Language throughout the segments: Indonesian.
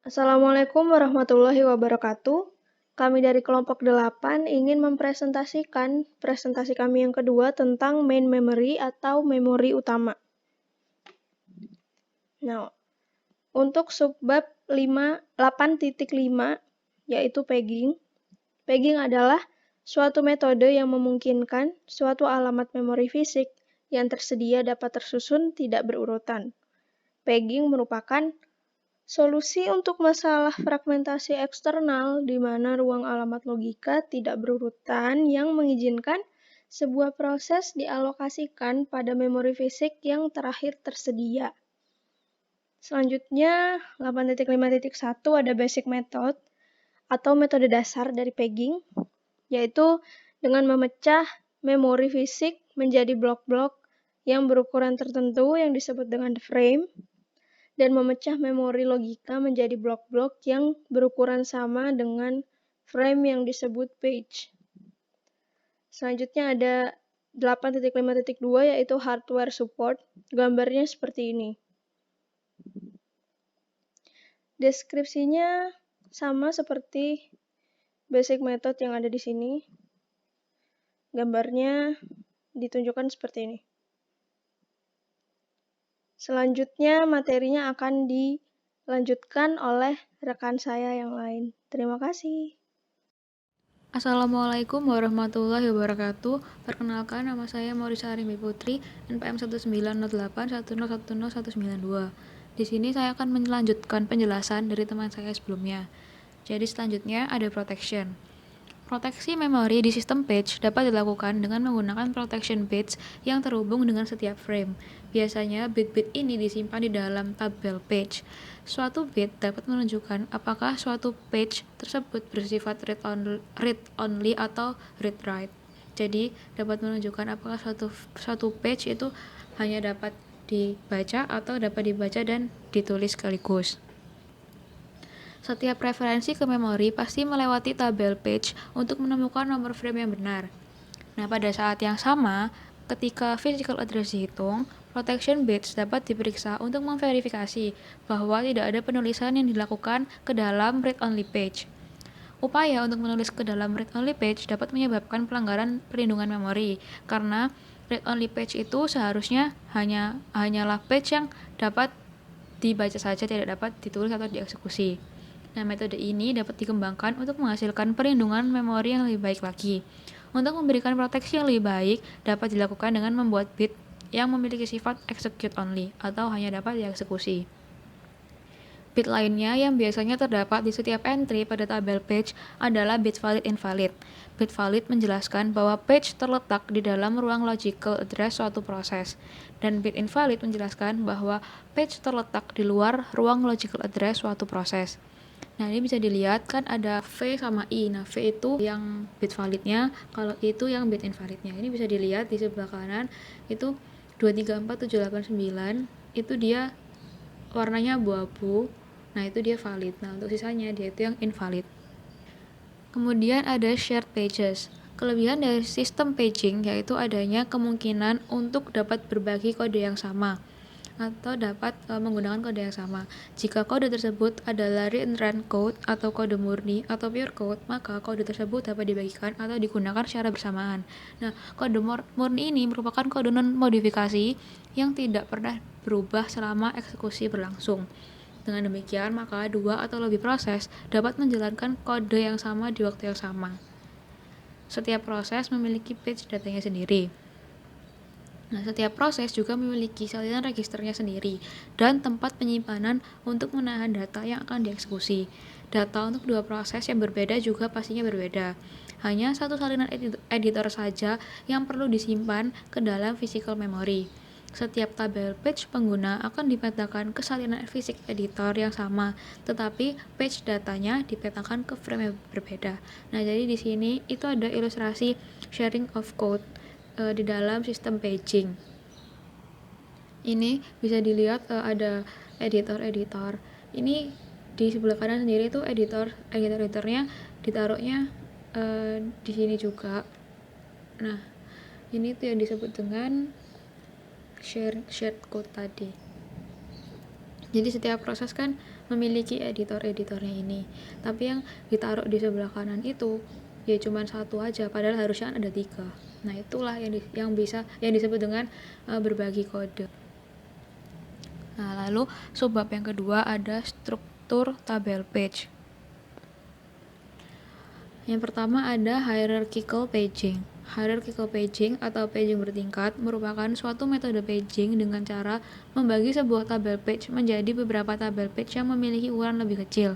Assalamualaikum warahmatullahi wabarakatuh. Kami dari kelompok 8 ingin mempresentasikan presentasi kami yang kedua tentang main memory atau memori utama. Nah, untuk subbab 8.5 yaitu pegging. Pegging adalah suatu metode yang memungkinkan suatu alamat memori fisik yang tersedia dapat tersusun tidak berurutan. Pegging merupakan solusi untuk masalah fragmentasi eksternal di mana ruang alamat logika tidak berurutan yang mengizinkan sebuah proses dialokasikan pada memori fisik yang terakhir tersedia. Selanjutnya, 8.5.1 ada basic method atau metode dasar dari pegging, yaitu dengan memecah memori fisik menjadi blok-blok yang berukuran tertentu yang disebut dengan frame, dan memecah memori logika menjadi blok-blok yang berukuran sama dengan frame yang disebut page. Selanjutnya ada 8.5.2 yaitu hardware support. Gambarnya seperti ini. Deskripsinya sama seperti basic method yang ada di sini. Gambarnya ditunjukkan seperti ini. Selanjutnya materinya akan dilanjutkan oleh rekan saya yang lain. Terima kasih. Assalamualaikum warahmatullahi wabarakatuh. Perkenalkan, nama saya Maurisa Arimbi Putri, NPM 190810101092. Di sini saya akan melanjutkan penjelasan dari teman saya sebelumnya. Jadi selanjutnya ada protection. Proteksi memori di sistem page dapat dilakukan dengan menggunakan protection bits yang terhubung dengan setiap frame. Biasanya bit-bit ini disimpan di dalam tabel page. Suatu bit dapat menunjukkan apakah suatu page tersebut bersifat read-only atau read-write. Jadi, dapat menunjukkan apakah suatu page itu hanya dapat dibaca atau dapat dibaca dan ditulis sekaligus. Setiap referensi ke memori pasti melewati tabel page untuk menemukan nomor frame yang benar. Nah, pada saat yang sama, ketika physical address dihitung, protection bits dapat diperiksa untuk memverifikasi bahwa tidak ada penulisan yang dilakukan ke dalam read-only page. Upaya untuk menulis ke dalam read-only page dapat menyebabkan pelanggaran perlindungan memori, karena read-only page itu seharusnya hanyalah page yang dapat dibaca saja, tidak dapat ditulis atau dieksekusi. Nah, metode ini dapat dikembangkan untuk menghasilkan perlindungan memori yang lebih baik lagi. Untuk memberikan proteksi yang lebih baik, dapat dilakukan dengan membuat bit yang memiliki sifat execute only atau hanya dapat dieksekusi. Bit lainnya yang biasanya terdapat di setiap entry pada tabel page adalah bit valid invalid. Bit valid menjelaskan bahwa page terletak di dalam ruang logical address suatu proses, dan bit invalid menjelaskan bahwa page terletak di luar ruang logical address suatu proses. Nah, ini bisa dilihat kan ada V sama I. Nah, V itu yang bit validnya, kalau I itu yang bit invalidnya. Ini bisa dilihat di sebelah kanan itu 234789 itu dia warnanya abu-abu. Nah, itu dia valid. Nah, untuk sisanya dia itu yang invalid. Kemudian ada shared pages. Kelebihan dari sistem paging yaitu adanya kemungkinan untuk dapat berbagi kode yang sama atau dapat menggunakan kode yang sama. Jika kode tersebut adalah read and run code atau kode murni atau pure code, maka kode tersebut dapat dibagikan atau digunakan secara bersamaan. Nah, kode murni ini merupakan kode non-modifikasi yang tidak pernah berubah selama eksekusi berlangsung. Dengan demikian, maka dua atau lebih proses dapat menjalankan kode yang sama di waktu yang sama. Setiap proses memiliki page datanya sendiri. Nah, setiap proses juga memiliki salinan registernya sendiri dan tempat penyimpanan untuk menahan data yang akan dieksekusi. Data untuk dua proses yang berbeda juga pastinya berbeda. Hanya satu salinan editor saja yang perlu disimpan ke dalam physical memory. Setiap tabel page pengguna akan dipetakan ke salinan fisik editor yang sama, tetapi page datanya dipetakan ke frame yang berbeda. Nah, jadi di sini itu ada ilustrasi sharing of code di dalam sistem paging. Ini bisa dilihat ada editor-editor. Ini di sebelah kanan sendiri itu editornya ditaruhnya di sini juga. Nah, ini tuh yang disebut dengan shared code tadi. Jadi setiap proses kan memiliki editor-editornya ini. Tapi yang ditaruh di sebelah kanan itu ya cuma satu aja, padahal harusnya kan ada 3. Nah, itulah yang disebut dengan berbagi kode. Nah, lalu subbab yang kedua ada struktur tabel page. Yang pertama ada hierarchical paging. Hierarchical paging atau paging bertingkat merupakan suatu metode paging dengan cara membagi sebuah tabel page menjadi beberapa tabel page yang memiliki ukuran lebih kecil.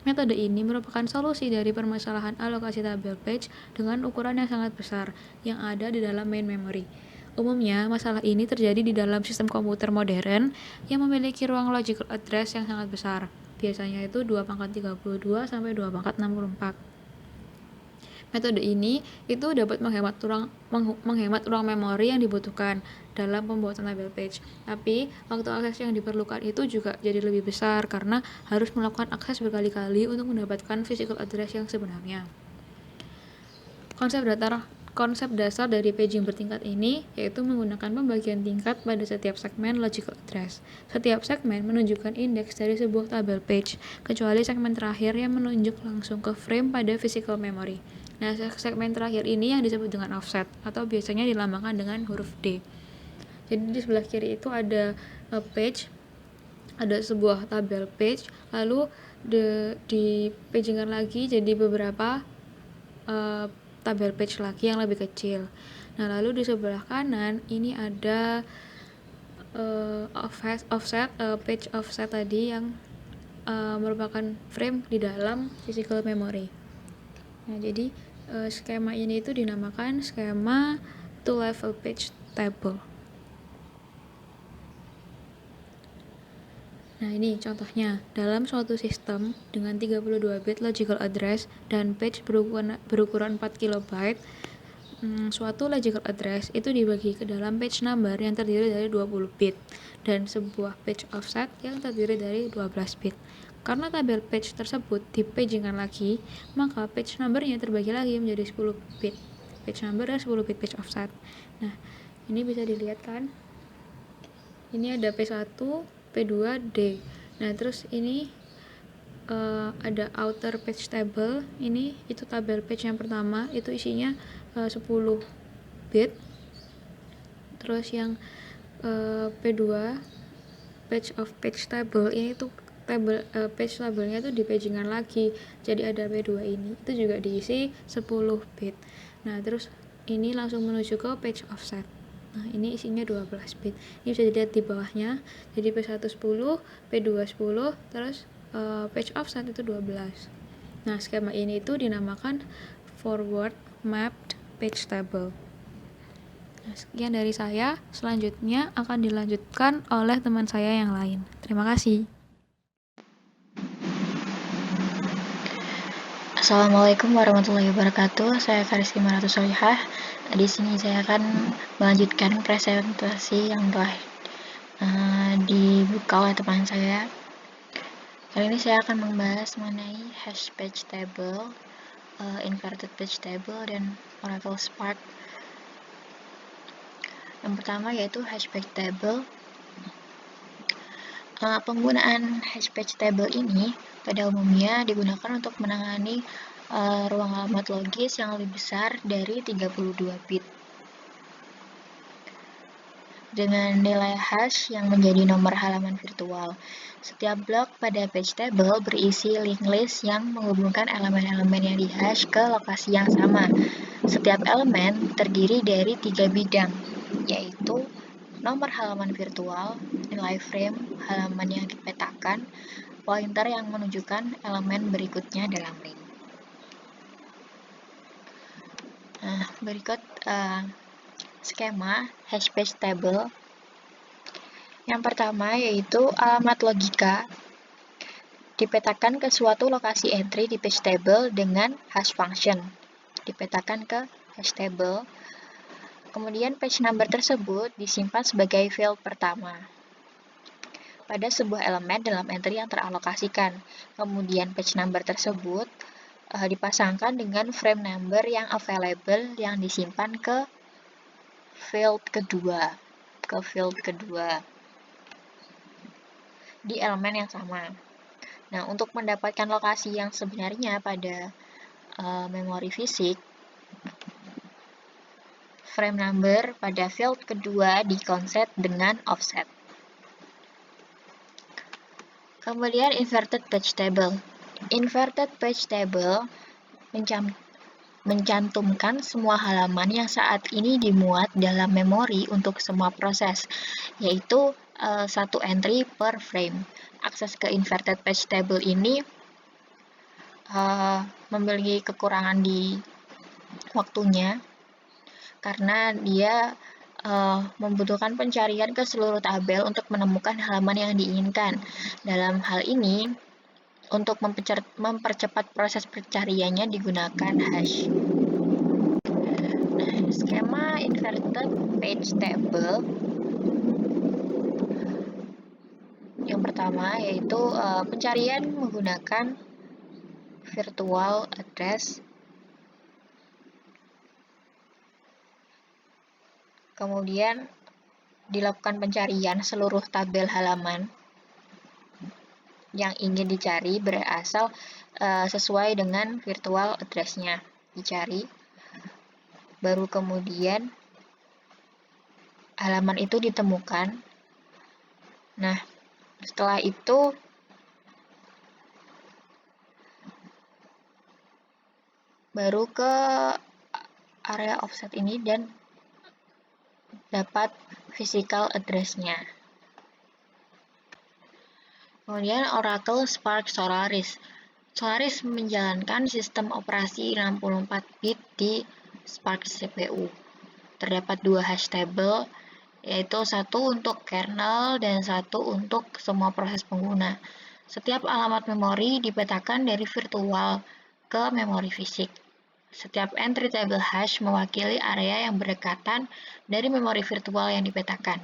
Metode ini merupakan solusi dari permasalahan alokasi tabel page dengan ukuran yang sangat besar yang ada di dalam main memory. Umumnya, masalah ini terjadi di dalam sistem komputer modern yang memiliki ruang logical address yang sangat besar. Biasanya itu 2/32 sampai 2/64. Metode ini itu dapat menghemat ruang memori yang dibutuhkan dalam pembuatan tabel page. Tapi, waktu akses yang diperlukan itu juga jadi lebih besar karena harus melakukan akses berkali-kali untuk mendapatkan physical address yang sebenarnya. Konsep dasar dari paging bertingkat ini yaitu menggunakan pembagian tingkat pada setiap segmen logical address. Setiap segmen menunjukkan indeks dari sebuah tabel page, kecuali segmen terakhir yang menunjuk langsung ke frame pada physical memory. Nah, segmen terakhir ini yang disebut dengan offset atau biasanya dilambangkan dengan huruf D. Jadi di sebelah kiri itu ada page, ada sebuah tabel page, lalu di pagingan lagi jadi beberapa tabel page lagi yang lebih kecil. Nah, lalu di sebelah kanan ini ada page offset tadi yang merupakan frame di dalam physical memory. Nah, jadi skema ini itu dinamakan skema two level page table. Nah, ini contohnya. Dalam suatu sistem dengan 32 bit logical address dan page berukuran 4 KB, suatu logical address itu dibagi ke dalam page number yang terdiri dari 20 bit dan sebuah page offset yang terdiri dari 12 bit. Karena tabel page tersebut dipagingan lagi, maka page numbernya terbagi lagi menjadi 10 bit page number dan 10 bit page offset. Nah, ini bisa dilihat kan? Ini ada P1, P2, D. Nah, terus ini ada outer page table. Ini itu tabel page yang pertama, itu isinya 10 bit. Terus yang P2 page of page table ini tuh page tabelnya tuh di pagingan lagi, jadi ada P2 ini itu juga diisi 10 bit. Nah, terus ini langsung menuju ke page offset. Nah, ini isinya 12 bit. Ini bisa dilihat di bawahnya, jadi P1 10, P2 10, terus page offset itu 12. Nah, skema ini itu dinamakan forward mapped page table. Nah, sekian dari saya. Selanjutnya akan dilanjutkan oleh teman saya yang lain. Terima kasih. Assalamualaikum warahmatullahi wabarakatuh. Saya Kariski Maratus Solihah. Di sini saya akan melanjutkan presentasi yang telah dibuka oleh teman saya. Kali ini saya akan membahas mengenai hash page table, inverted page table, dan Oracle Spark. Yang pertama yaitu hash page table. Penggunaan hash page table ini pada umumnya digunakan untuk menangani ruang alamat logis yang lebih besar dari 32 bit. Dengan nilai hash yang menjadi nomor halaman virtual. Setiap blok pada page table berisi link list yang menghubungkan elemen-elemen yang dihash ke lokasi yang sama. Setiap elemen terdiri dari 3 bidang, yaitu nomor halaman virtual, nilai frame halaman yang dipetakan, pointer yang menunjukkan elemen berikutnya dalam link. Nah, berikut skema hash page table. Yang pertama yaitu alamat logika dipetakan ke suatu lokasi entry di page table dengan hash function. Dipetakan ke hash table. Kemudian page number tersebut disimpan sebagai field pertama pada sebuah elemen dalam entry yang teralokasikan. Kemudian page number tersebut dipasangkan dengan frame number yang available yang disimpan ke field kedua. di elemen yang sama. Nah, untuk mendapatkan lokasi yang sebenarnya pada memori fisik, frame number pada field kedua dikonset dengan offset. Kemudian inverted page table. Inverted page table mencantumkan semua halaman yang saat ini dimuat dalam memori untuk semua proses, yaitu satu entry per frame. Akses ke inverted page table ini memiliki kekurangan di waktunya karena dia membutuhkan pencarian ke seluruh tabel untuk menemukan halaman yang diinginkan. Dalam hal ini, untuk mempercepat proses pencariannya digunakan hash. Nah, skema inverted page table yang pertama yaitu pencarian menggunakan virtual address. Kemudian dilakukan pencarian seluruh tabel halaman yang ingin dicari berasal sesuai dengan virtual address-nya dicari. Baru kemudian halaman itu ditemukan. Nah, setelah itu baru ke area offset ini dan dapat physical address-nya. Kemudian Oracle Spark Solaris. Solaris menjalankan sistem operasi 64 bit di Spark CPU. Terdapat dua hash table, yaitu satu untuk kernel dan satu untuk semua proses pengguna. Setiap alamat memori dipetakan dari virtual ke memori fisik. Setiap entry table hash mewakili area yang berdekatan dari memori virtual yang dipetakan.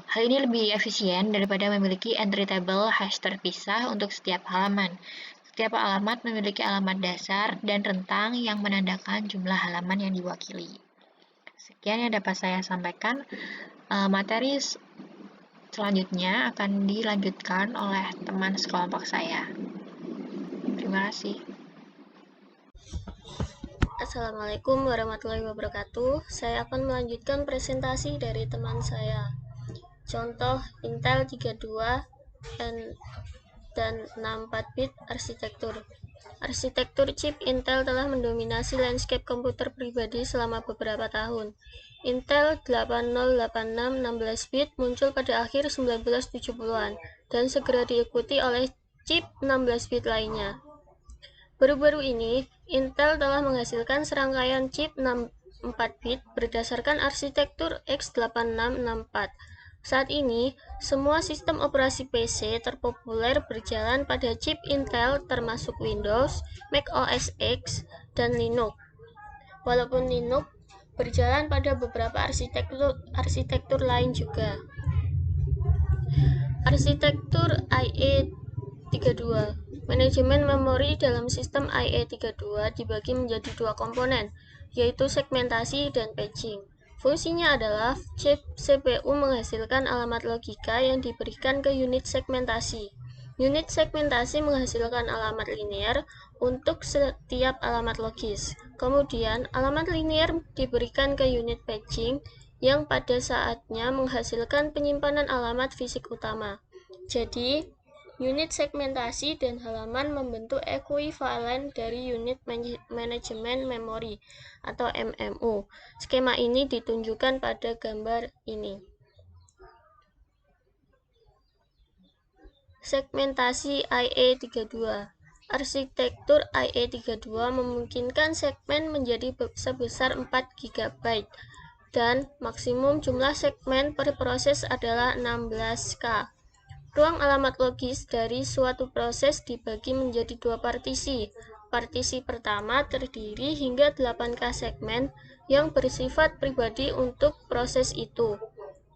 Hal ini lebih efisien daripada memiliki entry table hash terpisah untuk setiap halaman. Setiap alamat memiliki alamat dasar dan rentang yang menandakan jumlah halaman yang diwakili. Sekian yang dapat saya sampaikan. Materi selanjutnya akan dilanjutkan oleh teman sekelompok saya. Terima kasih. Assalamualaikum warahmatullahi wabarakatuh. Saya akan melanjutkan presentasi dari teman saya. Contoh Intel 32 dan 64 bit arsitektur. Arsitektur chip Intel telah mendominasi landscape komputer pribadi selama beberapa tahun. Intel 8086 16 bit muncul pada akhir 1970-an dan segera diikuti oleh chip 16 bit lainnya. Baru-baru ini, Intel telah menghasilkan serangkaian chip 4 bit berdasarkan arsitektur x86-64. Saat ini, semua sistem operasi PC terpopuler berjalan pada chip Intel termasuk Windows, Mac OS X, dan Linux. Walaupun Linux berjalan pada beberapa arsitektur lain juga. Arsitektur IE32. Manajemen memori dalam sistem IE32 dibagi menjadi dua komponen, yaitu segmentasi dan paging. Fungsinya adalah chip CPU menghasilkan alamat logika yang diberikan ke unit segmentasi. Unit segmentasi menghasilkan alamat linear untuk setiap alamat logis. Kemudian, alamat linear diberikan ke unit paging yang pada saatnya menghasilkan penyimpanan alamat fisik utama. Jadi, unit segmentasi dan halaman membentuk ekuivalen dari unit manajemen memori atau MMU. Skema ini ditunjukkan pada gambar ini. Segmentasi IE32. Arsitektur IE32 memungkinkan segmen menjadi sebesar 4 GB dan maksimum jumlah segmen per proses adalah 16K. Ruang alamat logis dari suatu proses dibagi menjadi dua partisi. Partisi pertama terdiri hingga 8K segmen yang bersifat pribadi untuk proses itu.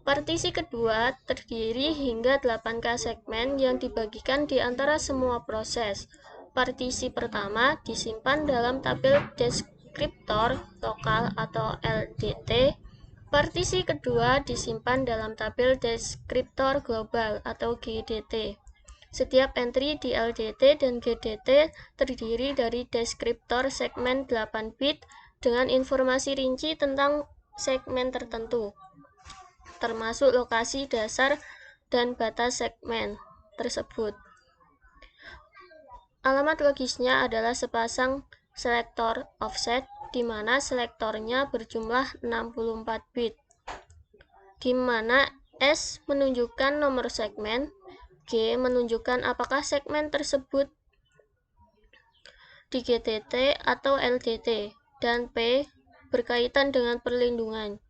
Partisi kedua terdiri hingga 8K segmen yang dibagikan di antara semua proses. Partisi pertama disimpan dalam tabel deskriptor lokal atau LDT. Partisi kedua disimpan dalam tabel deskriptor global atau GDT. Setiap entry di LDT dan GDT terdiri dari deskriptor segmen 8 bit dengan informasi rinci tentang segmen tertentu, termasuk lokasi dasar dan batas segmen tersebut. Alamat logisnya adalah sepasang selektor offset, di mana selektornya berjumlah 64 bit, di mana S menunjukkan nomor segmen, G menunjukkan apakah segmen tersebut di GTT atau LDT, dan P berkaitan dengan perlindungan.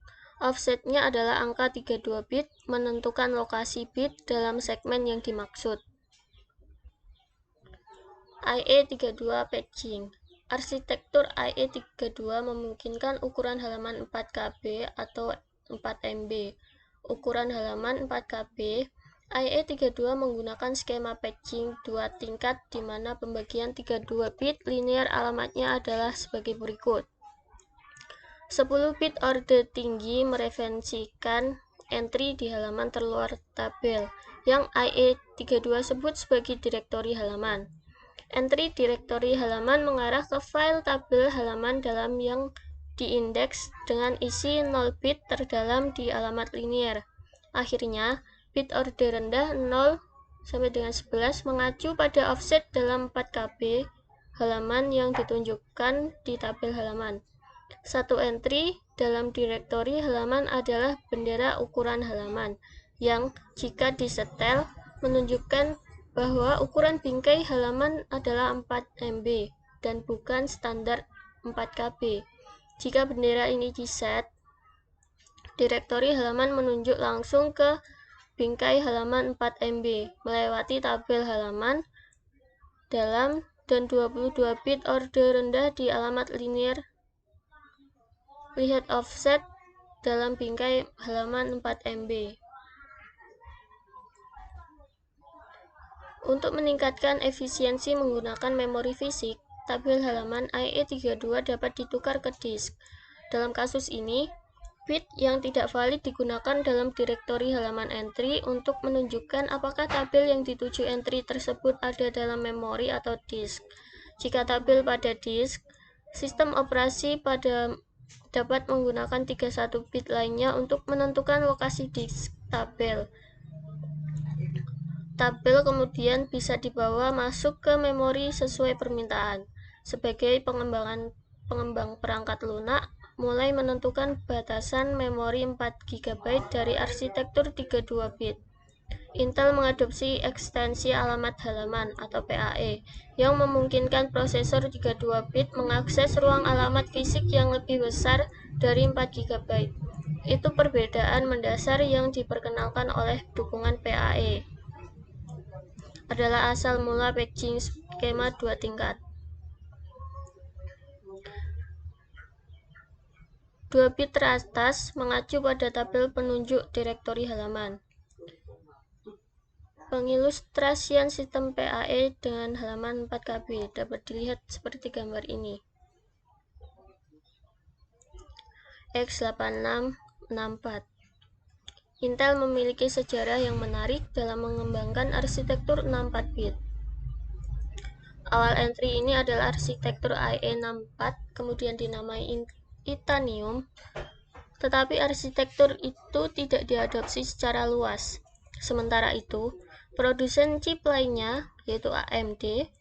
Offsetnya adalah angka 32 bit, menentukan lokasi bit dalam segmen yang dimaksud. IE32 Paging. Arsitektur IE32 memungkinkan ukuran halaman 4 KB atau 4 MB. Ukuran halaman 4 KB, IE32 menggunakan skema paging 2 tingkat di mana pembagian 32 bit linear alamatnya adalah sebagai berikut. 10 bit order tinggi mereferensikan entry di halaman terluar tabel, yang IE32 sebut sebagai direktori halaman. Entry direktori halaman mengarah ke file tabel halaman dalam yang diindeks dengan isi 0 bit terdalam di alamat linear. Akhirnya, bit order rendah 0 sampai dengan 11 mengacu pada offset dalam 4 KB halaman yang ditunjukkan di tabel halaman. Satu entry dalam direktori halaman adalah bendera ukuran halaman, yang jika disetel menunjukkan bahwa ukuran bingkai halaman adalah 4 MB dan bukan standar 4 KB. Jika bendera ini diset, direktori halaman menunjuk langsung ke bingkai halaman 4 MB, melewati tabel halaman dalam dan 22 bit order rendah di alamat linear. Lihat offset dalam bingkai halaman 4 MB. Untuk meningkatkan efisiensi menggunakan memori fisik, tabel halaman IE32 dapat ditukar ke disk. Dalam kasus ini, bit yang tidak valid digunakan dalam direktori halaman entry untuk menunjukkan apakah tabel yang dituju entry tersebut ada dalam memori atau disk. Jika tabel pada disk, sistem operasi dapat menggunakan 31 bit lainnya untuk menentukan lokasi disk tabel. Tabel kemudian bisa dibawa masuk ke memori sesuai permintaan. Sebagai pengembang perangkat lunak, mulai menentukan batasan memori 4 GB dari arsitektur 32 bit. Intel mengadopsi ekstensi alamat halaman atau PAE yang memungkinkan prosesor 32 bit mengakses ruang alamat fisik yang lebih besar dari 4 GB. Itu perbedaan mendasar yang diperkenalkan oleh dukungan PAE. Adalah asal mula paging skema 2 tingkat. 2 bit teratas mengacu pada tabel penunjuk direktori halaman. Pengilustrasian sistem PAE dengan halaman 4 KB dapat dilihat seperti gambar ini. X8664. Intel memiliki sejarah yang menarik dalam mengembangkan arsitektur 64 bit. Awal entry ini adalah arsitektur IE64, kemudian dinamai Itanium, tetapi arsitektur itu tidak diadopsi secara luas. Sementara itu, produsen chip lainnya, yaitu AMD,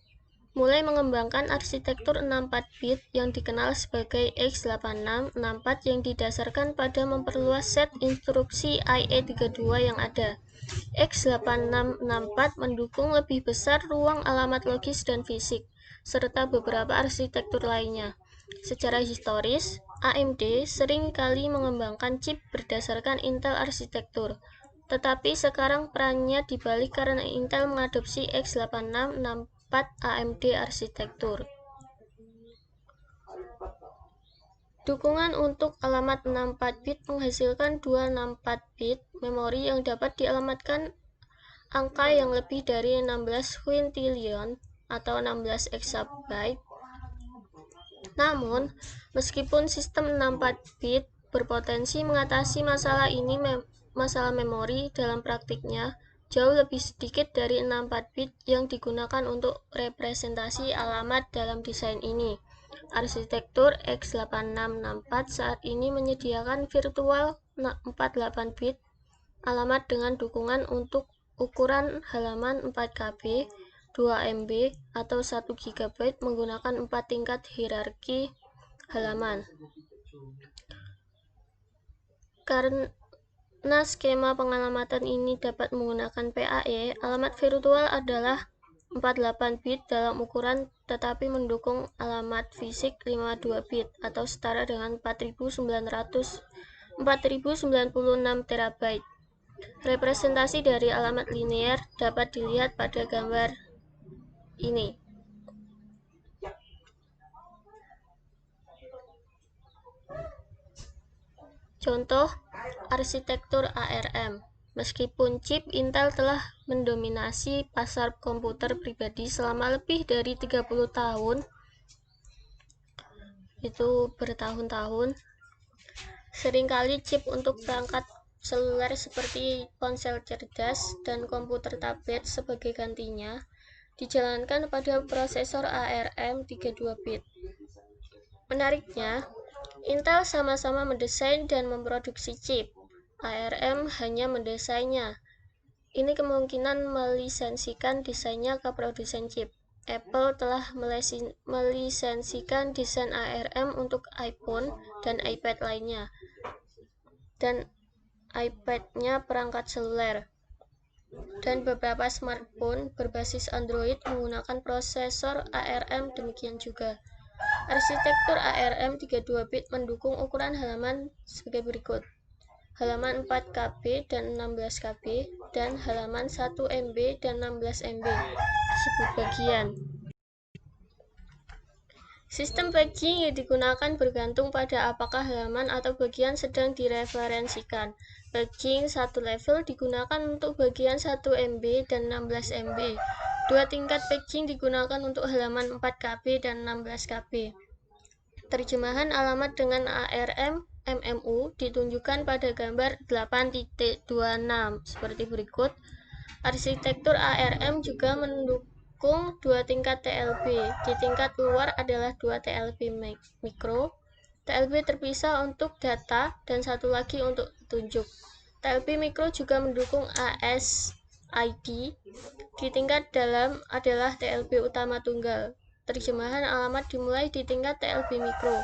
mulai mengembangkan arsitektur 64 bit yang dikenal sebagai X8664 yang didasarkan pada memperluas set instruksi IE32 yang ada. X8664 mendukung lebih besar ruang alamat logis dan fisik, serta beberapa arsitektur lainnya. Secara historis, AMD sering kali mengembangkan chip berdasarkan Intel arsitektur, tetapi sekarang perannya dibalik karena Intel mengadopsi X8664 AMD arsitektur. Dukungan untuk alamat 64 bit menghasilkan 264 bit memori yang dapat dialamatkan angka yang lebih dari 16 quintillion atau 16 exabyte. Namun, meskipun sistem 64 bit berpotensi mengatasi masalah memori dalam praktiknya, jauh lebih sedikit dari 64 bit yang digunakan untuk representasi alamat dalam desain ini. Arsitektur x8664 saat ini menyediakan virtual 48 bit alamat dengan dukungan untuk ukuran halaman 4KB, 2 MB, atau 1 GB menggunakan 4 tingkat hierarki halaman. Karena skema pengalamatan ini dapat menggunakan PAE, alamat virtual adalah 48 bit dalam ukuran tetapi mendukung alamat fisik 52 bit atau setara dengan 4096 terabyte. Representasi dari alamat linear dapat dilihat pada gambar ini. Contoh arsitektur ARM. Meskipun chip Intel telah mendominasi pasar komputer pribadi selama lebih dari 30 tahun, itu bertahun-tahun, seringkali chip untuk perangkat seluler seperti ponsel cerdas dan komputer tablet sebagai gantinya dijalankan pada prosesor ARM 32 bit. Menariknya, Intel sama-sama mendesain dan memproduksi chip. ARM hanya mendesainnya. Ini kemungkinan melisensikan desainnya ke produsen chip. Apple telah melisensikan desain ARM untuk iPhone dan iPad lainnya, dan iPad-nya perangkat seluler. Dan beberapa smartphone berbasis Android menggunakan prosesor ARM demikian juga. Arsitektur ARM 32 bit mendukung ukuran halaman sebagai berikut: halaman 4 KB dan 16 KB, dan halaman 1 MB dan 16 MB disebut bagian. Sistem paging yang digunakan bergantung pada apakah halaman atau bagian sedang direferensikan. Paging 1 level digunakan untuk bagian 1 MB dan 16 MB. 2 tingkat paging digunakan untuk halaman 4 KB dan 16 KB. Terjemahan alamat dengan ARM MMU ditunjukkan pada gambar 8.26 seperti berikut. Arsitektur ARM juga mendukung 2 tingkat TLB. Di tingkat luar adalah 2 TLB mikro. TLB terpisah untuk data dan satu lagi untuk petunjuk. TLB mikro juga mendukung ASID. Di tingkat dalam adalah TLB utama tunggal. Terjemahan alamat dimulai di tingkat TLB mikro.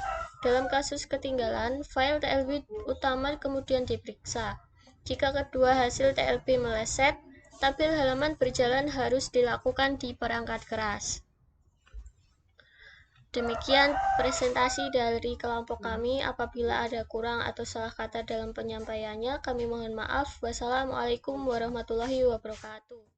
Dalam kasus ketinggalan, file TLB utama kemudian diperiksa. Jika kedua hasil TLB meleset, tabel halaman berjalan harus dilakukan di perangkat keras. Demikian presentasi dari kelompok kami. Apabila ada kurang atau salah kata dalam penyampaiannya, kami mohon maaf. Wassalamualaikum warahmatullahi wabarakatuh.